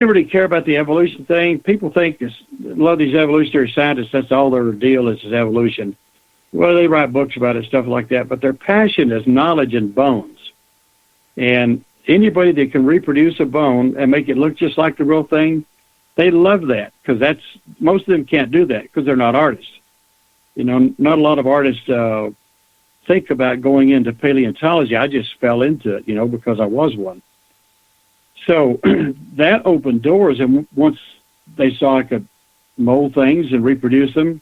don't really care about the evolution thing. People think a lot of these evolutionary scientists, that's all their deal is evolution. Well, they write books about it, stuff like that, but their passion is knowledge and bones. And anybody that can reproduce a bone and make it look just like the real thing, they love that, because most of them can't do that because they're not artists. Not a lot of artists think about going into paleontology. I just fell into it, because I was one. So that opened doors, and once they saw I could mold things and reproduce them,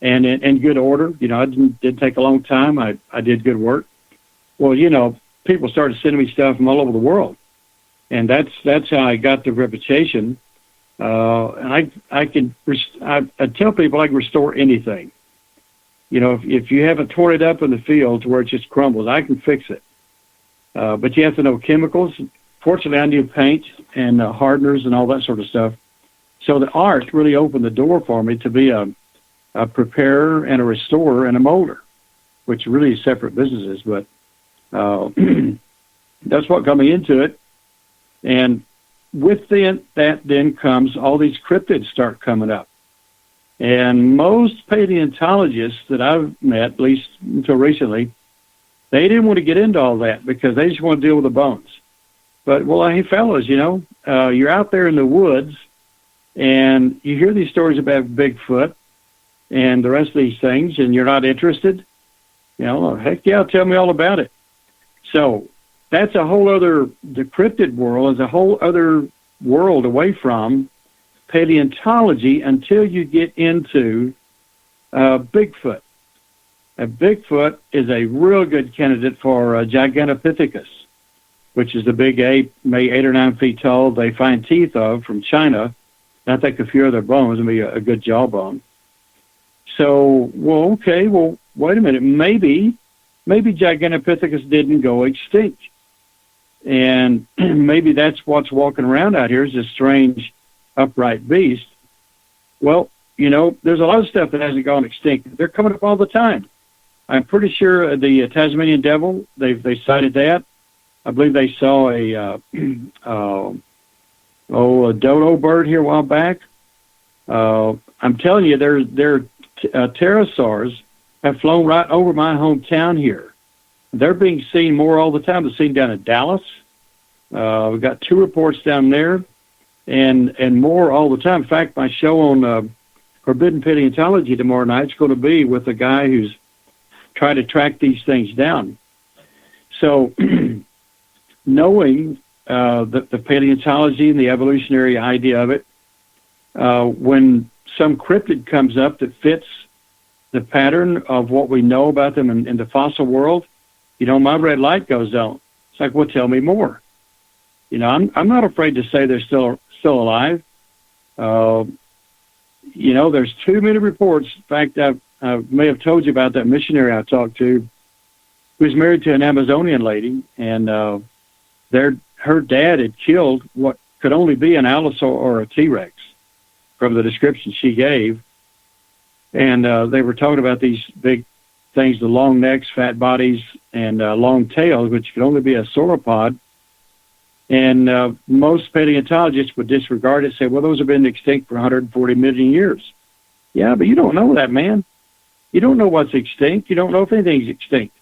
and in good order, it didn't take a long time. I did good work. Well, people started sending me stuff from all over the world, and that's how I got the reputation. And I tell people I can restore anything. If you haven't torn it up in the field to where it just crumbles, I can fix it. But you have to know chemicals. Fortunately, I knew paint and hardeners and all that sort of stuff. So the art really opened the door for me to be a preparer and a restorer and a molder, which are really separate businesses. But that's what got me into it. And with that then comes all these cryptids start coming up. And most paleontologists that I've met, at least until recently, they didn't want to get into all that because they just want to deal with the bones. But, well, hey, fellas, you're out there in the woods, and you hear these stories about Bigfoot and the rest of these things, and you're not interested? Heck yeah, tell me all about it. So that's a whole other, the cryptid world is a whole other world away from paleontology until you get into Bigfoot. Bigfoot is a real good candidate for Gigantopithecus, which is the big ape, maybe 8 or 9 feet tall. They find teeth of from China. I think a few of their bones would be a good jawbone. So, wait a minute. Maybe Gigantopithecus didn't go extinct. And maybe that's what's walking around out here is this strange upright beast. Well, there's a lot of stuff that hasn't gone extinct. They're coming up all the time. I'm pretty sure the Tasmanian devil, they cited that. I believe they saw a dodo bird here a while back. I'm telling you, their pterosaurs have flown right over my hometown here. They're being seen more all the time. They're seen down in Dallas. We've got 2 reports down there, and more all the time. In fact, my show on Forbidden Paleontology tomorrow night is going to be with a guy who's trying to track these things down. So knowing the paleontology and the evolutionary idea of it, when some cryptid comes up that fits the pattern of what we know about them in the fossil world, my red light goes on. It's like, well, tell me more. I'm not afraid to say they're still alive. There's too many reports. In fact, I may have told you about that missionary I talked to who was married to an Amazonian lady, and her dad had killed what could only be an allosaur or a T-Rex from the description she gave. And they were talking about these big things, the long necks, fat bodies, and long tails, which could only be a sauropod. And most paleontologists would disregard it, say, well, those have been extinct for 140 million years. Yeah, but you don't know that, man. You don't know what's extinct. You don't know if anything's extinct.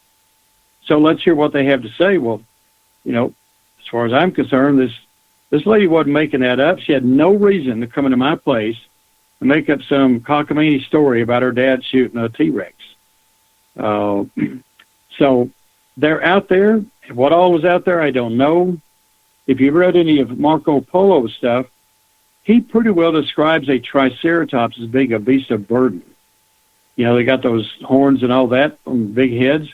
So let's hear what they have to say. Well, as far as I'm concerned, this lady wasn't making that up. She had no reason to come into my place and make up some cockamamie story about her dad shooting a T-Rex. So they're out there. What all was out there, I don't know. If you've read any of Marco Polo's stuff, he pretty well describes a triceratops as being a beast of burden. They got those horns and all that on big heads.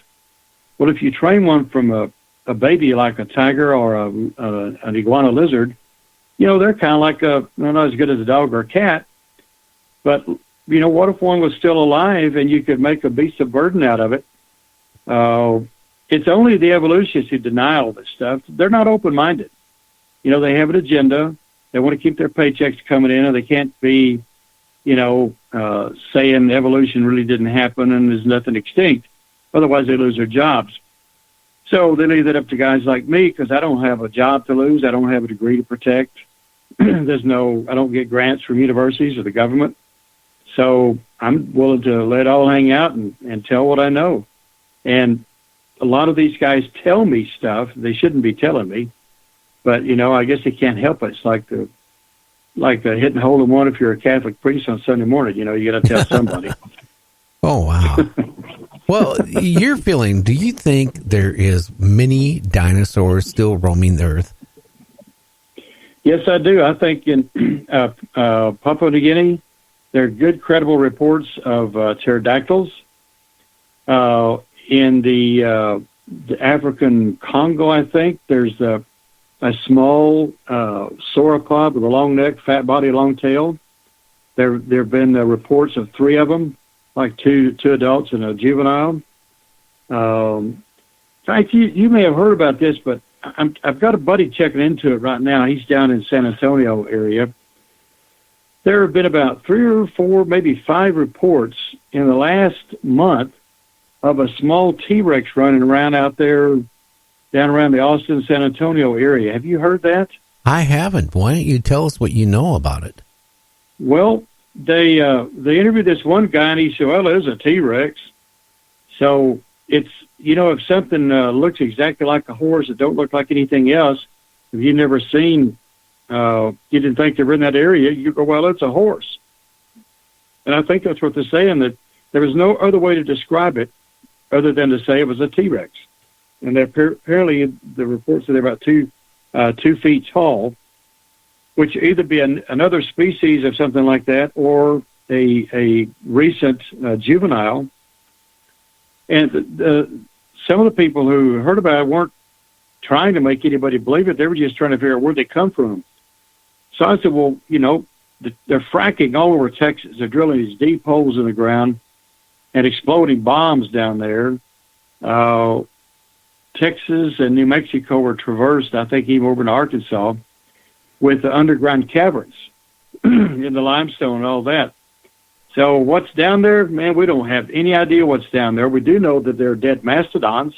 Well, if you train one from a baby like a tiger or an iguana lizard, they're kind of like not as good as a dog or a cat. But, what if one was still alive and you could make a beast of burden out of it? It's only the evolutionists who deny all this stuff. They're not open-minded. They have an agenda. They want to keep their paychecks coming in, and they can't be, saying evolution really didn't happen and there's nothing extinct. Otherwise, they lose their jobs. So they leave that up to guys like me because I don't have a job to lose. I don't have a degree to protect. I don't get grants from universities or the government. So I'm willing to let it all hang out and tell what I know. And a lot of these guys tell me stuff they shouldn't be telling me, but I guess they can't help it. It's like the hitting hole in one if you're a Catholic priest on Sunday morning. You got to tell somebody. Oh wow! Well, your feeling? Do you think there is many dinosaurs still roaming the earth? Yes, I do. I think in Papua New Guinea, there are good, credible reports of pterodactyls. In the African Congo, I think there's a small sauropod with a long neck, fat body, long tail. There have been reports of 3 of them, like two adults and a juvenile. In fact, you may have heard about this, but I've got a buddy checking into it right now. He's down in San Antonio area. There have been about 3 or 4, maybe 5 reports in the last month of a small T-Rex running around out there, down around the Austin, San Antonio area. Have you heard that? I haven't. Why don't you tell us what you know about it? Well, they interviewed this one guy, and he said, well, there's a T-Rex. So it's, if something looks exactly like a horse, it don't look like anything else, if you've never seen, you didn't think they were in that area, you go, well, it's a horse. And I think that's what they're saying, that there was no other way to describe it other than to say it was a T-Rex. And apparently the reports say they're about 2 feet tall, which either be another species of something like that or a recent juvenile. And some of the people who heard about it weren't trying to make anybody believe it. They were just trying to figure out where they come from. So I said, well, they're fracking all over Texas. They're drilling these deep holes in the ground and exploding bombs down there. Texas and New Mexico were traversed, I think even over to Arkansas, with the underground caverns in the limestone and all that. So what's down there? Man, we don't have any idea what's down there. We do know that there are dead mastodons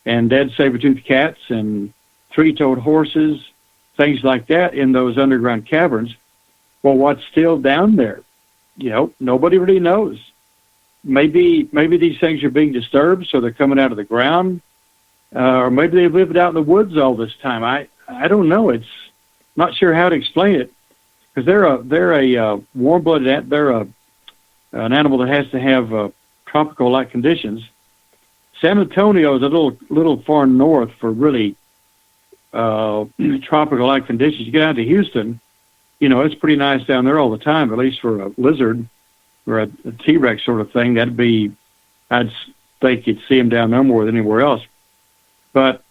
and dead saber-toothed cats and 3-toed horses, things like that in those underground caverns. Well, what's still down there? Nobody really knows. Maybe these things are being disturbed, so they're coming out of the ground. Or maybe they've lived out in the woods all this time. I don't know. It's not sure how to explain it, because they're a warm-blooded. They're an animal that has to have tropical-like conditions. San Antonio is a little far north for really tropical-like conditions. You get out to Houston, it's pretty nice down there all the time, at least for a lizard or a T-Rex sort of thing. I'd think you'd see them down there more than anywhere else. But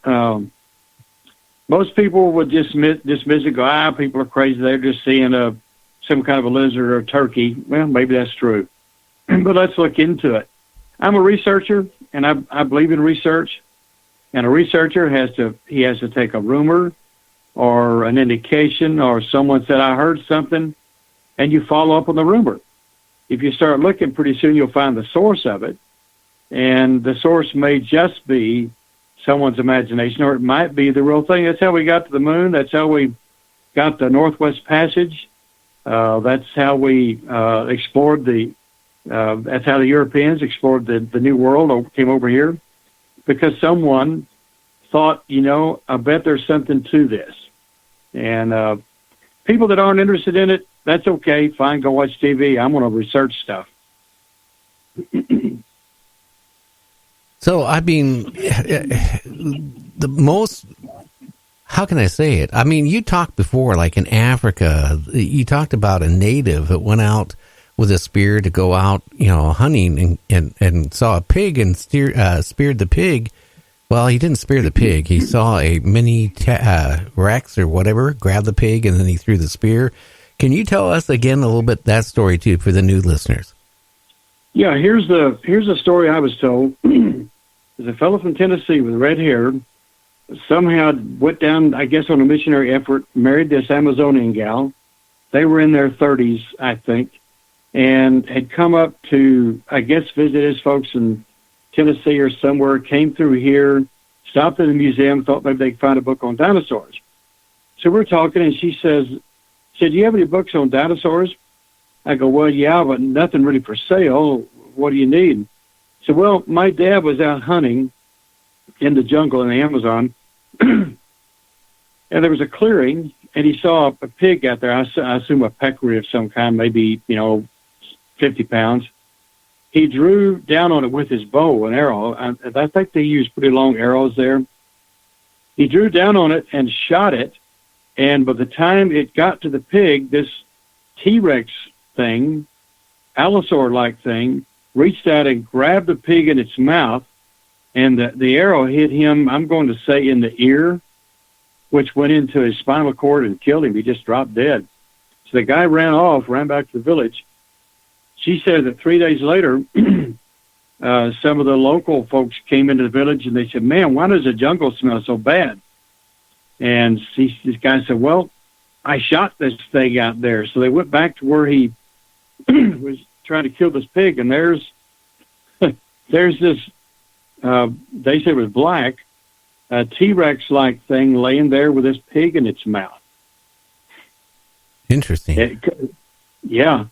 most people would dismiss it, go, people are crazy. They're just seeing some kind of a lizard or a turkey. Well, maybe that's true. But let's look into it. I'm a researcher, and I believe in research. And a researcher has to take a rumor or an indication, or someone said, I heard something, and you follow up on the rumor. If you start looking, pretty soon you'll find the source of it. And the source may just be someone's imagination, or it might be the real thing. That's how we got to the moon. That's how we got the Northwest Passage. That's how we explored that's how the Europeans explored the New World, or came over here, because someone thought, I bet there's something to this. And people that aren't interested in it, that's okay. Fine, go watch TV. I'm going to research stuff. So, I mean, how can I say it? I mean, you talked before, like in Africa, you talked about a native that went out with a spear to go out, hunting and saw a pig and speared the pig. Well, he didn't spear the pig. He saw a mini Rex or whatever, grabbed the pig, and then he threw the spear. Can you tell us again a little bit that story too for the new listeners? Yeah, here's the story I was told. There's a fellow from Tennessee with red hair, somehow went down, I guess, on a missionary effort, married this Amazonian gal. They were in their 30s, I think, and had come up to, I guess, visit his folks in Tennessee or somewhere, came through here, stopped at the museum, thought maybe they could find a book on dinosaurs. So we're talking, and she says, said, "Do you have any books on dinosaurs?" I go, "Well, yeah, but nothing really for sale. What do you need?" He said, "Well, my dad was out hunting in the jungle in the Amazon, and there was a clearing, and he saw a pig out there. I assume a peccary of some kind, maybe 50 pounds. He drew down on it with his bow and arrow. I think they use pretty long arrows there. He drew down on it and shot it, and by the time it got to the pig, this T-Rex thing, Allosaur-like thing, reached out and grabbed the pig in its mouth, and the arrow hit him, I'm going to say, in the ear, which went into his spinal cord and killed him. He just dropped dead. So the guy ran back to the village. She said that 3 days later, some of the local folks came into the village, and they said, "Man, why does the jungle smell so bad?" And this guy said, "Well, I shot this thing out there." So they went back to where he was trying to kill this pig, and there's this, they said it was black, a T-Rex-like thing laying there with this pig in its mouth. Interesting. Yeah.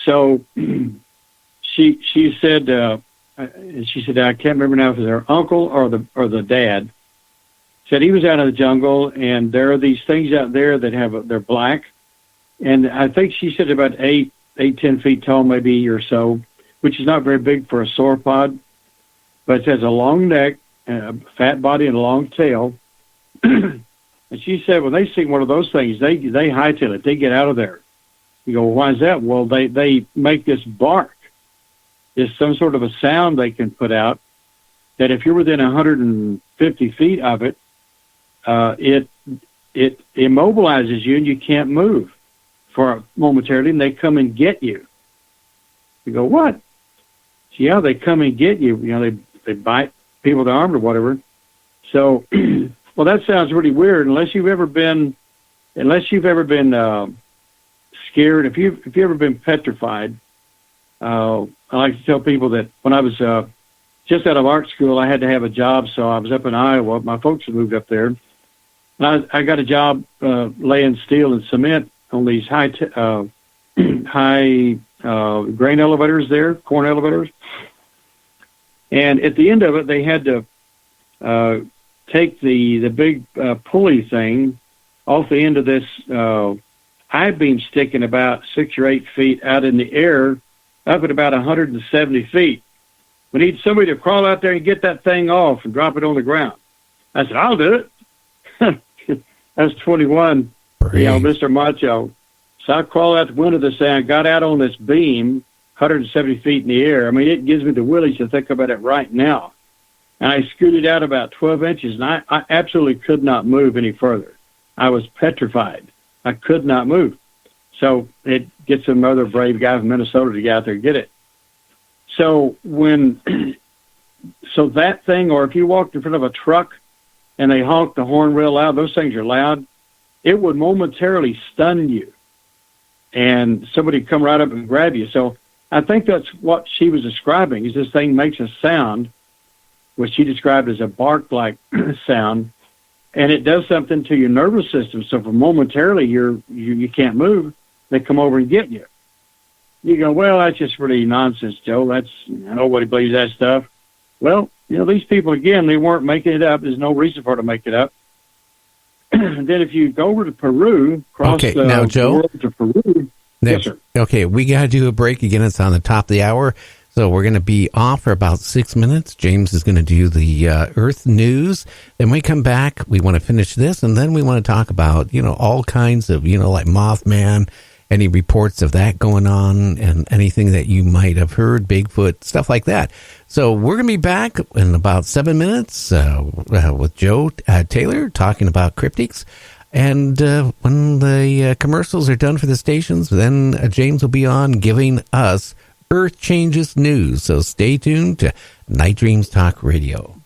So she said, I can't remember now if it was her uncle or the dad, said he was out of the jungle, and there are these things out there that they're black, and I think she said about 10 feet tall, maybe, or so, which is not very big for a sauropod, but it has a long neck, a fat body, and a long tail. And she said when they see one of those things, they hightail it. They get out of there. You go, well, why is that? Well, they make this bark. It's some sort of a sound they can put out that if you're within 150 feet of it, it immobilizes you and you can't move for momentarily, and they come and get you. You go, what? Yeah, they come and get you. They bite people in the arm or whatever. So, well, that sounds really weird. Unless you've ever been scared, if you've ever been petrified. I like to tell people that when I was just out of art school, I had to have a job, so I was up in Iowa. My folks had moved up there. And I got a job laying steel and cement on these high grain elevators there, corn elevators. And at the end of it, they had to take the big pulley thing off the end of this I-beam sticking about 6 or 8 feet out in the air, up at about 170 feet. We need somebody to crawl out there and get that thing off and drop it on the ground. I said, I'll do it. I was 21, Mr. Macho. So I crawled out the window of the thing, got out on this beam, 170 feet in the air. I mean, it gives me the willies to think about it right now. And I scooted out about 12 inches, and I absolutely could not move any further. I was petrified. I could not move. So it gets some other brave guy from Minnesota to get out there and get it. So so that thing, or if you walked in front of a truck and they honk the horn real loud, those things are loud, it would momentarily stun you. And somebody come right up and grab you. So I think that's what she was describing, is this thing makes a sound, which she described as a bark-like sound, and it does something to your nervous system. So for momentarily you can't move, they come over and get you. You go, well, that's just really nonsense, Joe. Nobody believes that stuff. Well, these people, again, they weren't making it up. There's no reason for them to make it up. And then if you go over to Peru, cross the world to Peru. Yes, sir. Okay, we got to do a break again. It's on the top of the hour. So we're going to be off for about 6 minutes. James is going to do the Earth news. Then we come back. We want to finish this, and then we want to talk about, all kinds of, like Mothman, any reports of that going on, and anything that you might have heard, Bigfoot, stuff like that. So we're going to be back in about 7 minutes with Joe Taylor talking about cryptids. And when the commercials are done for the stations, then James will be on giving us Earth Changes news. So stay tuned to Night Dreams Talk Radio.